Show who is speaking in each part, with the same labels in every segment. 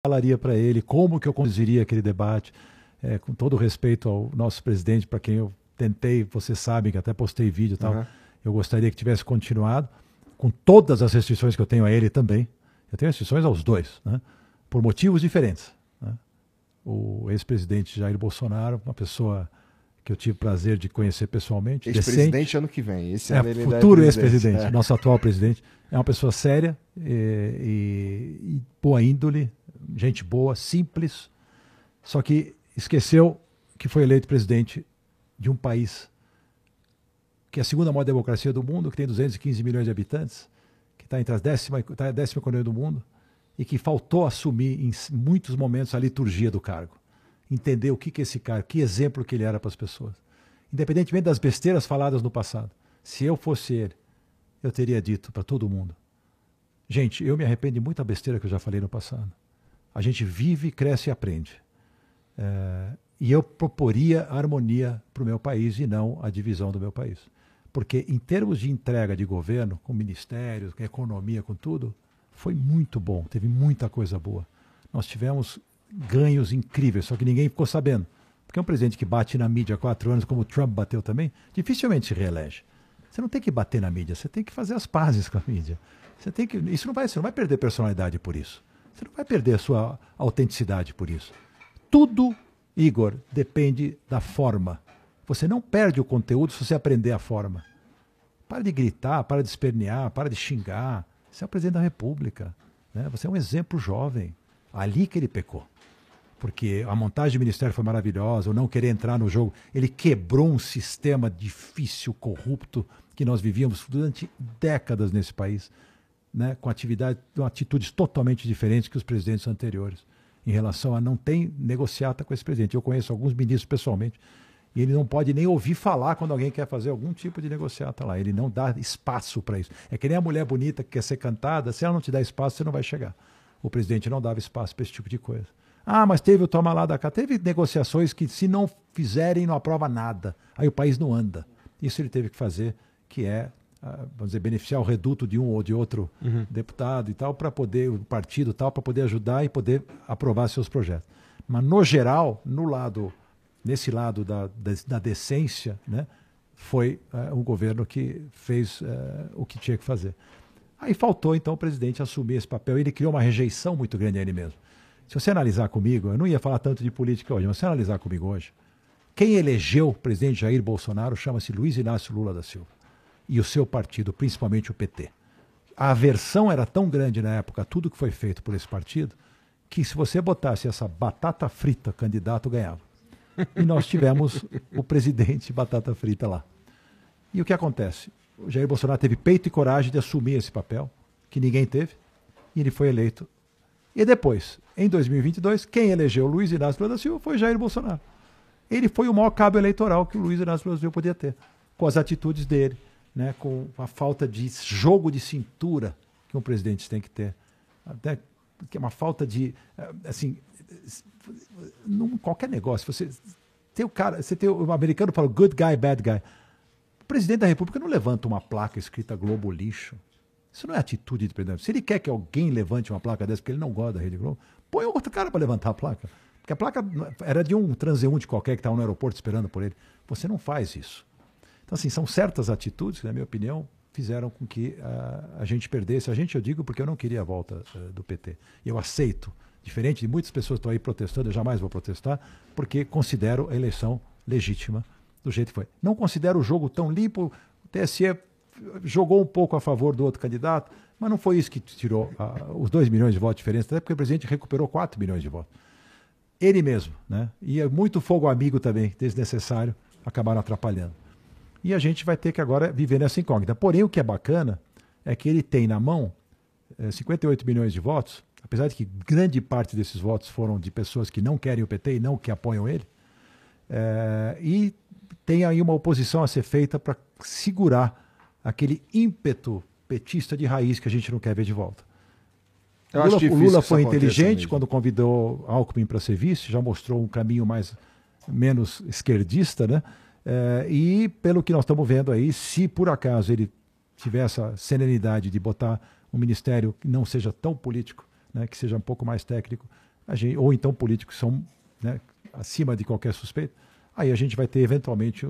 Speaker 1: falaria para ele, como que eu conduziria aquele debate, com todo respeito ao nosso presidente, para quem eu tentei, vocês sabem que até postei vídeo e tal, eu gostaria que tivesse continuado, com todas as restrições que eu tenho a ele também. Eu tenho restrições aos dois, né? Por motivos diferentes, né? O ex-presidente Jair Bolsonaro, uma pessoa que eu tive o prazer de conhecer pessoalmente.
Speaker 2: Ex-presidente ano que vem. Esse ano ele
Speaker 1: futuro ex-presidente, nosso atual presidente. É uma pessoa séria e boa índole, gente boa, simples, só que esqueceu que foi eleito presidente de um país que é a segunda maior democracia do mundo, que tem 215 milhões de habitantes, que está entre a décima economia do mundo, e que faltou assumir em muitos momentos a liturgia do cargo. Entender o que é esse cara, que exemplo que ele era para as pessoas. Independentemente das besteiras faladas no passado. Se eu fosse ele, eu teria dito para todo mundo: gente, eu me arrependo de muita besteira que eu já falei no passado. A gente vive, cresce e aprende. E eu proporia a harmonia para o meu país e não a divisão do meu país. Porque em termos de entrega de governo, com ministérios, com economia, com tudo, foi muito bom, teve muita coisa boa. Nós tivemos ganhos incríveis, só que ninguém ficou sabendo. Porque um presidente que bate na mídia há 4 anos, como o Trump bateu também, dificilmente se reelege. Você não tem que bater na mídia, você tem que fazer as pazes com a mídia. Você não vai perder personalidade por isso. Você não vai perder a sua autenticidade por isso. Tudo, Igor, depende da forma. Você não perde o conteúdo se você aprender a forma. Para de gritar, para de espernear, para de xingar. Você é o presidente da República, né? Você é um exemplo jovem. Ali que ele pecou. Porque a montagem do ministério foi maravilhosa, o não querer entrar no jogo. Ele quebrou um sistema difícil, corrupto, que nós vivíamos durante décadas nesse país, né? Com atitudes totalmente diferentes que os presidentes anteriores, em relação a não ter negociata com esse presidente. Eu conheço alguns ministros pessoalmente, e ele não pode nem ouvir falar quando alguém quer fazer algum tipo de negociata lá. Ele não dá espaço para isso. É que nem a mulher bonita que quer ser cantada, se ela não te dá espaço, você não vai chegar. O presidente não dava espaço para esse tipo de coisa. Ah, mas teve o toma lá da cá. Teve negociações que, se não fizerem, não aprova nada. Aí o país não anda. Isso ele teve que fazer, que é, vamos dizer, beneficiar o reduto de um ou de outro deputado e tal, para poder, o partido tal, para poder ajudar e poder aprovar seus projetos. Mas, no geral, nesse lado da decência, né, foi um governo que fez o que tinha que fazer. Aí faltou, então, o presidente assumir esse papel. Ele criou uma rejeição muito grande a ele mesmo. Se você analisar comigo, eu não ia falar tanto de política hoje, mas se você analisar comigo hoje, quem elegeu o presidente Jair Bolsonaro chama-se Luiz Inácio Lula da Silva. E o seu partido, principalmente o PT. A aversão era tão grande na época, tudo que foi feito por esse partido, que se você botasse essa batata frita, candidato ganhava. E nós tivemos o presidente batata frita lá. E o que acontece? O Jair Bolsonaro teve peito e coragem de assumir esse papel, que ninguém teve, e ele foi eleito. E depois, em 2022, quem elegeu o Luiz Inácio Lula da Silva foi Jair Bolsonaro. Ele foi o maior cabo eleitoral que o Luiz Inácio Lula da Silva podia ter, com as atitudes dele, né, com a falta de jogo de cintura que um presidente tem que ter. Até que é uma falta de, assim, qualquer negócio, você tem o americano fala good guy, bad guy. O presidente da República não levanta uma placa escrita Globo lixo. Isso não é atitude de presidente. Se ele quer que alguém levante uma placa dessa porque ele não gosta da Rede Globo, põe outro cara para levantar a placa. Porque a placa era de um transeunte qualquer que estava no aeroporto esperando por ele. Você não faz isso. Então, assim, são certas atitudes que, na minha opinião, fizeram com que a gente perdesse. A gente, eu digo, porque eu não queria a volta do PT. Eu aceito. Diferente de muitas pessoas que estão aí protestando, eu jamais vou protestar, porque considero a eleição legítima do jeito que foi. Não considero o jogo tão limpo. O TSE jogou um pouco a favor do outro candidato, mas não foi isso que tirou os 2 milhões de votos de diferença, até porque o presidente recuperou 4 milhões de votos. Ele mesmo, né? E muito fogo amigo também, desnecessário, acabaram atrapalhando. E a gente vai ter que agora viver nessa incógnita. Porém, o que é bacana é que ele tem na mão 58 milhões de votos, apesar de que grande parte desses votos foram de pessoas que não querem o PT e não que apoiam ele, e tem aí uma oposição a ser feita para segurar aquele ímpeto petista de raiz que a gente não quer ver de volta. O Lula foi inteligente quando convidou Alckmin para ser vice, já mostrou um caminho menos esquerdista, né? E pelo que nós estamos vendo aí, se por acaso ele tiver essa serenidade de botar um ministério que não seja tão político, né, que seja um pouco mais técnico, ou então políticos que são, né, acima de qualquer suspeito, aí a gente vai ter eventualmente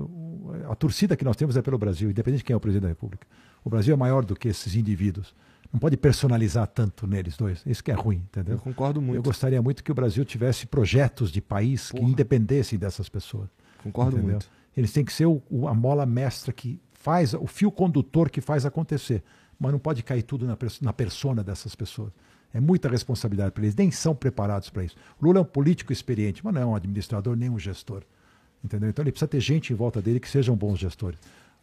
Speaker 1: a torcida que nós temos é pelo Brasil, independente de quem é o presidente da República. O Brasil é maior do que esses indivíduos. Não pode personalizar tanto neles dois. Isso que é ruim, entendeu?
Speaker 2: Eu concordo muito.
Speaker 1: Eu gostaria muito que o Brasil tivesse projetos de país que independessem dessas pessoas.
Speaker 2: Concordo muito.
Speaker 1: Eles têm que ser a mola mestra que faz, o fio condutor que faz acontecer. Mas não pode cair tudo na persona dessas pessoas. É muita responsabilidade para eles, nem são preparados para isso. O Lula é um político experiente, mas não é um administrador nem um gestor. Entendeu? Então ele precisa ter gente em volta dele que sejam bons gestores.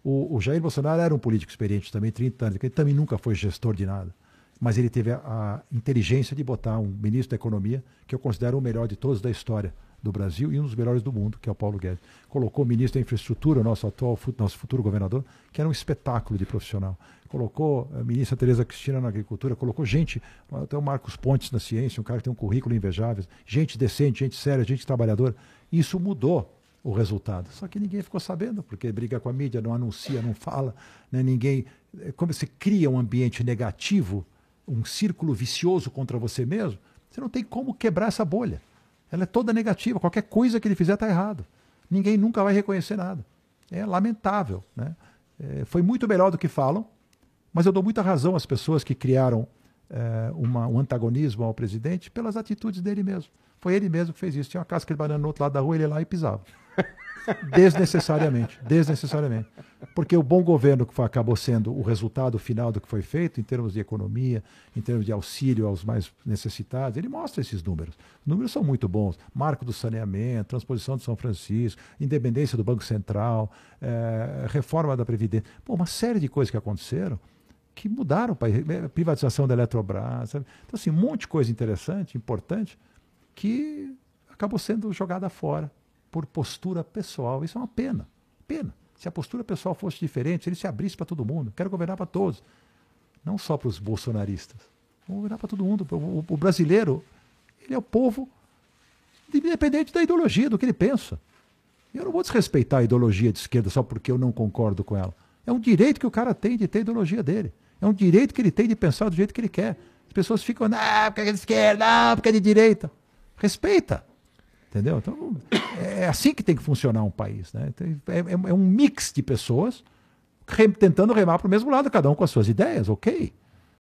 Speaker 1: O Jair Bolsonaro era um político experiente também, 30 anos, ele também nunca foi gestor de nada. Mas ele teve a inteligência de botar um ministro da Economia, que eu considero o melhor de todos da história do Brasil e um dos melhores do mundo, que é o Paulo Guedes. Colocou o ministro da Infraestrutura, nosso futuro governador, que era um espetáculo de profissional. Colocou a ministra Tereza Cristina na Agricultura, colocou gente, até o Marcos Pontes na ciência, um cara que tem um currículo invejável, gente decente, gente séria, gente trabalhadora. Isso mudou o resultado. Só que ninguém ficou sabendo, porque briga com a mídia, não anuncia, não fala, né? Ninguém. Como você cria um ambiente negativo, um círculo vicioso contra você mesmo, você não tem como quebrar essa bolha. Ela é toda negativa, qualquer coisa que ele fizer está errado. Ninguém nunca vai reconhecer nada. É lamentável, né? Foi muito melhor do que falam, mas eu dou muita razão às pessoas que criaram um antagonismo ao presidente pelas atitudes dele mesmo. Foi ele mesmo que fez isso. Tinha uma casca de banana no outro lado da rua, ele ia lá e pisava. Desnecessariamente. Porque o bom governo que acabou sendo o resultado final do que foi feito, em termos de economia, em termos de auxílio aos mais necessitados, ele mostra esses números. Os números são muito bons. Marco do saneamento, transposição de São Francisco, independência do Banco Central, reforma da Previdência. Pô, uma série de coisas que aconteceram que mudaram o país. Privatização da Eletrobras. Sabe? Então, assim, um monte de coisa interessante, importante, que acabou sendo jogada fora por postura pessoal. Isso é uma pena. Pena. Se a postura pessoal fosse diferente, se ele se abrisse para todo mundo, quero governar para todos, não só para os bolsonaristas. Vamos governar para todo mundo. O brasileiro, ele é o povo independente da ideologia, do que ele pensa. Eu não vou desrespeitar a ideologia de esquerda só porque eu não concordo com ela. É um direito que o cara tem de ter a ideologia dele. É um direito que ele tem de pensar do jeito que ele quer. As pessoas ficam, porque é de esquerda, porque é de direita. Respeita. Entendeu? Então, é assim que tem que funcionar um país. Né? É um mix de pessoas tentando remar para o mesmo lado, cada um com as suas ideias, ok?